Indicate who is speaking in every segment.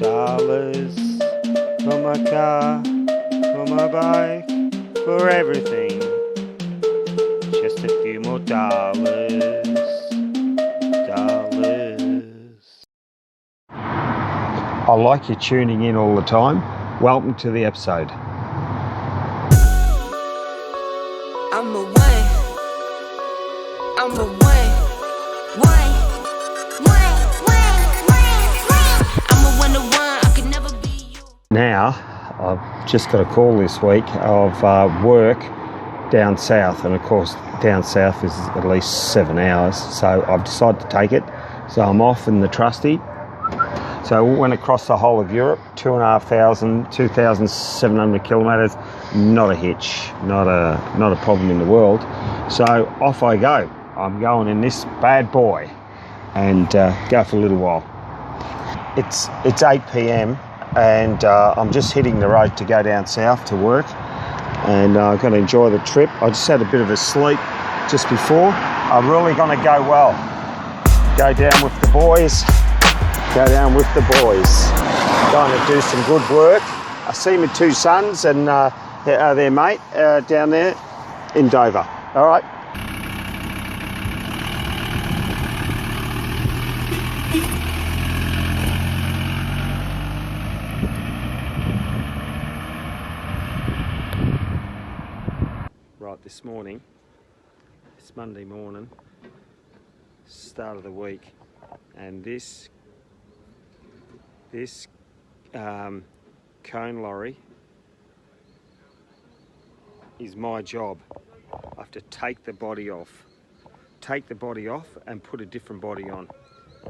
Speaker 1: dollars for my car, for my bike, for everything. Just a few more dollars. I like you tuning in all the time. Welcome to the episode.
Speaker 2: I'm a one. I'm a one. I'm a one to one. I could never be you.
Speaker 1: Now, I've just got a call this week of work down south, and of course down south is at least 7 hours, so I've decided to take it. So I'm off in the trusty. So we went across the whole of Europe, 2,700 kilometres, not a hitch, not a problem in the world. So off I go. I'm going in this bad boy and go for a little while. It's 8 p.m. and I'm just hitting the road to go down south to work, and I'm going to enjoy the trip. I just had a bit of a sleep just before. I'm really going to go well. Go down with the boys. Going to do some good work. I see my two sons and their mate down there in Dover. All right. Right, this morning, it's Monday morning, start of the week, and this cone lorry is my job. I have to take the body off and put a different body on.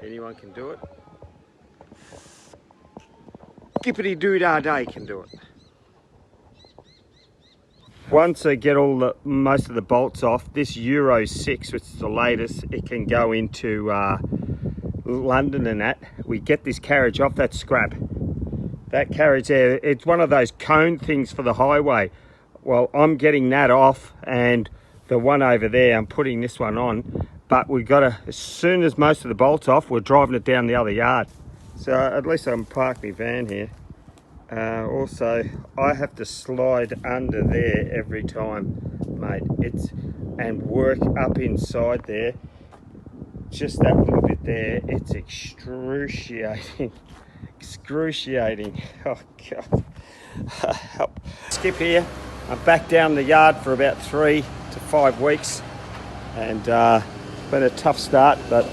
Speaker 1: Anyone can do it. Gippity doo dah day can do it. Once I get most of the bolts off, this Euro 6, which is the latest, it can go into London and that. We get this carriage off, that scrap. That carriage there, it's one of those cone things for the highway. Well, I'm getting that off, and the one over there, I'm putting this one on. But we've got to, as soon as most of the bolts off, we're driving it down the other yard. So at least I can park my van here. Also, I have to slide under there every time, mate. And work up inside there. Just that little bit there, it's excruciating. Oh God. Help. Skip here. I'm back down the yard for about 3 to 5 weeks, and been a tough start, but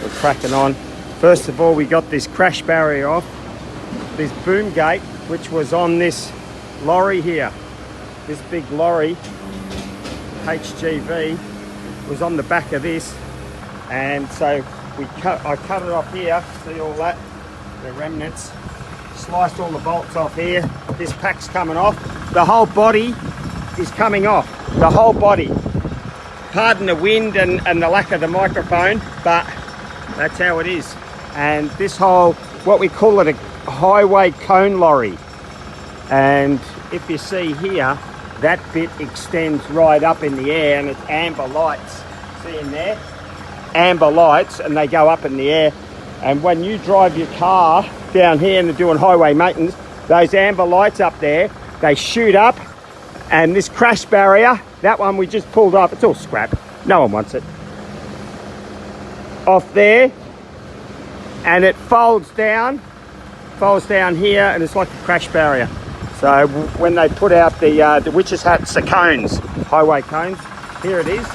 Speaker 1: we're cracking on. First of all, we got this crash barrier off. This boom gate, which was on this lorry here, this big lorry HGV, was on the back of this, and so I cut it off here. See all that, the remnants. Sliced all the bolts off here. This pack's coming off. The whole body is coming off. The whole body. Pardon the wind and the lack of the microphone, but that's how it is. And this whole, what we call it, a highway cone lorry. And if you see here, that bit extends right up in the air, and it's amber lights. See in there? Amber lights, and they go up in the air. And when you drive your car down here and they're doing highway maintenance, those amber lights up there, they shoot up, and this crash barrier, that one we just pulled off, it's all scrap, no one wants it, off there, and it folds down here, and it's like a crash barrier. So when they put out the witches' hats, the cones, highway cones, here it is.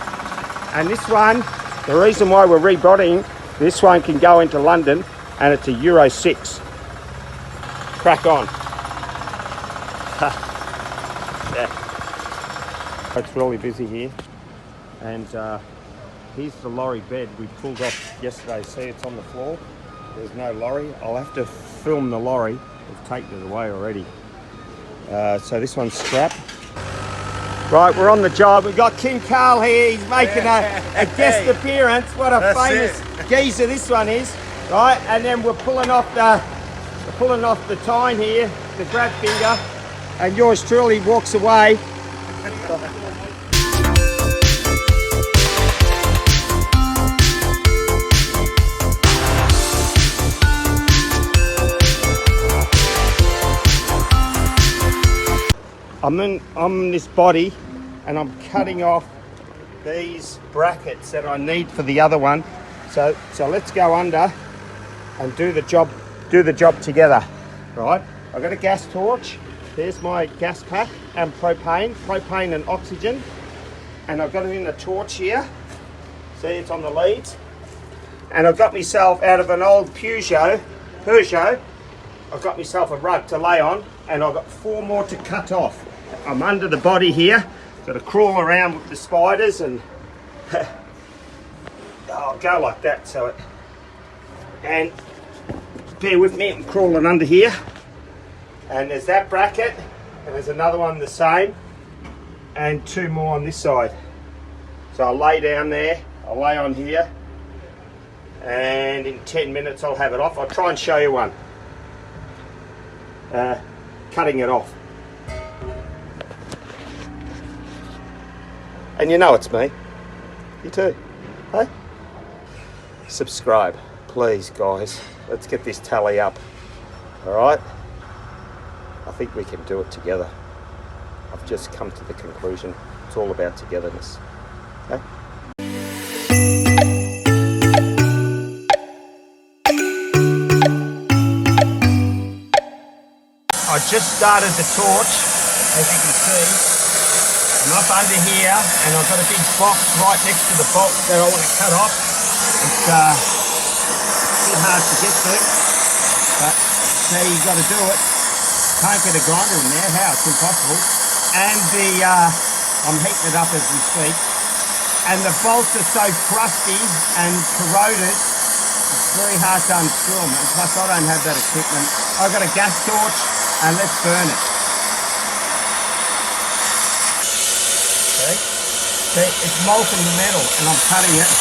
Speaker 1: And this one, the reason why we're rebodying, this one can go into London, and it's a Euro 6. Crack on. Yeah. It's really busy here, and here's the lorry bed we pulled off yesterday. See, it's on the floor. There's no lorry. I'll have to film the lorry. We've taken it away already. So this one's scrap. Right, we're on the job. We've got King Carl here. He's making a guest appearance. What a famous geezer this one is. Right, and then we're pulling off the tine here, the grab finger, and yours truly walks away. I'm in this body, and I'm cutting off these brackets that I need for the other one. So let's go under and do the job together. Right? I've got a gas torch. There's my gas pack and propane and oxygen. And I've got it in a torch here. See, it's on the leads. And I've got myself out of an old Peugeot, I've got myself a rug to lay on, and I've got 4 more to cut off. I'm under the body here. Got to crawl around with the spiders, and I'll go like that. And bear with me, I'm crawling under here. And there's that bracket, and there's another one the same, and 2 more on this side. So I'll lay down there, I'll lay on here, and in 10 minutes I'll have it off. I'll try and show you one. Cutting it off. And you know it's me. You too. Hey? Subscribe, please, guys. Let's get this tally up. Alright? I think we can do it together. I've just come to the conclusion. It's all about togetherness. Okay? I just started the torch, as you can see. I'm up under here, and I've got a big box right next to the box that I want to cut off. It's a bit hard to get to, but so you've got to do it. Can't get a grinder in there, how? It's impossible. And I'm heating it up as we speak. And the bolts are so crusty and corroded, it's very hard to unscrew them. And plus I don't have that equipment. I've got a gas torch, and let's burn it. Okay. See, it's molten metal, and I'm cutting it.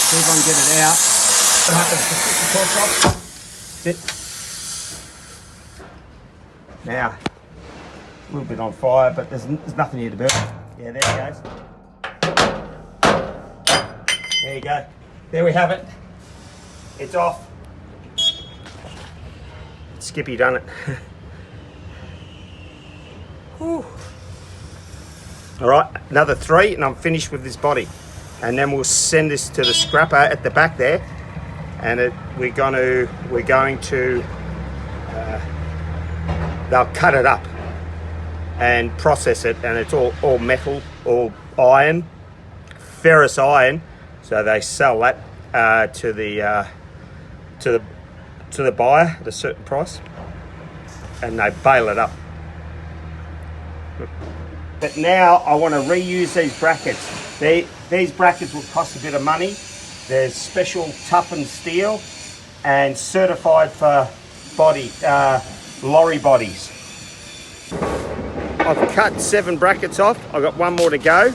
Speaker 1: See if I can get it out. What happens? Just put the torch off. Sit. Now, a little bit on fire, but there's nothing here to burn. Yeah, there it goes. There you go. There we have it. It's off. Skippy done it. Alright, another 3 and I'm finished with this body. And then we'll send this to the scrapper at the back there, and we're going to they'll cut it up and process it, and it's all metal, all iron, ferrous iron, so they sell that to the buyer at a certain price, and they bale it up. But now I want to reuse these brackets. These brackets will cost a bit of money. They're special toughened steel and certified for lorry bodies. I've cut 7 brackets off. I've got 1 more to go,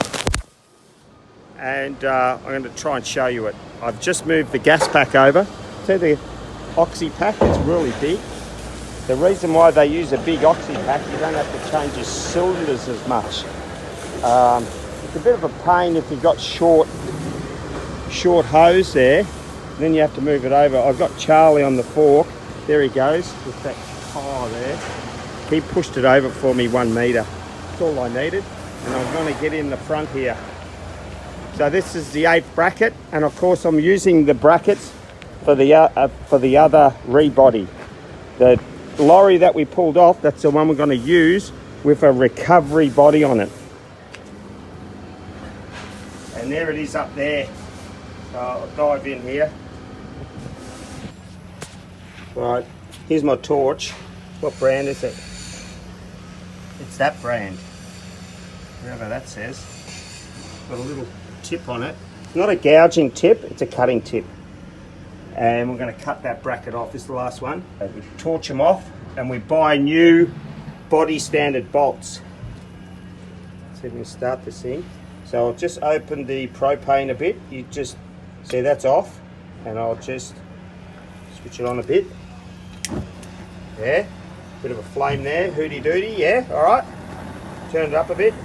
Speaker 1: and I'm going to try and show you it. I've just moved the gas pack over. See the oxy pack? It's really big. The reason why they use a big oxy pack, you don't have to change your cylinders as much. It's a bit of a pain if you've got short hose there. Then you have to move it over. I've got Charlie on the fork. There he goes with that tire there. He pushed it over for me 1 metre. That's all I needed. And I'm going to get in the front here. So this is the 8th bracket, and of course I'm using the brackets for the other rebody. The lorry that we pulled off, that's the one we're going to use with a recovery body on it. And there it is up there. So I'll dive in here. Right, here's my torch. What brand is it? It's that brand, whatever that says. Got a little tip on it. It's not a gouging tip, it's a cutting tip. And we're going to cut that bracket off. This is the last one. We torch them off, and we buy new body standard bolts. So we can start this thing. So I'll just open the propane a bit. You just see that's off, and I'll just switch it on a bit. Yeah, bit of a flame there, hooty doody. Yeah, all right. Turn it up a bit,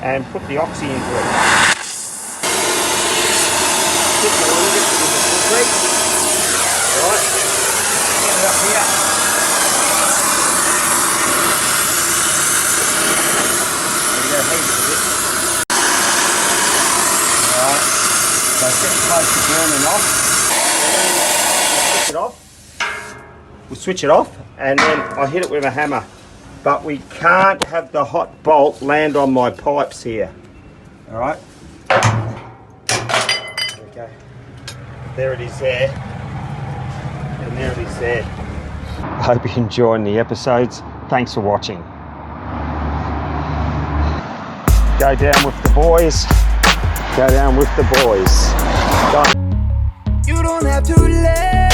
Speaker 1: and put the oxy into it. Alright, get it up here. getting close to burning off. Switch it off. We'll switch it off, and then I hit it with a hammer. But we can't have the hot bolt land on my pipes here. All right. There we go. There it is there. And there it is there. I hope you're enjoying the episodes. Thanks for watching. Go down with the boys. Go down with the boys. Go.
Speaker 3: You don't have to let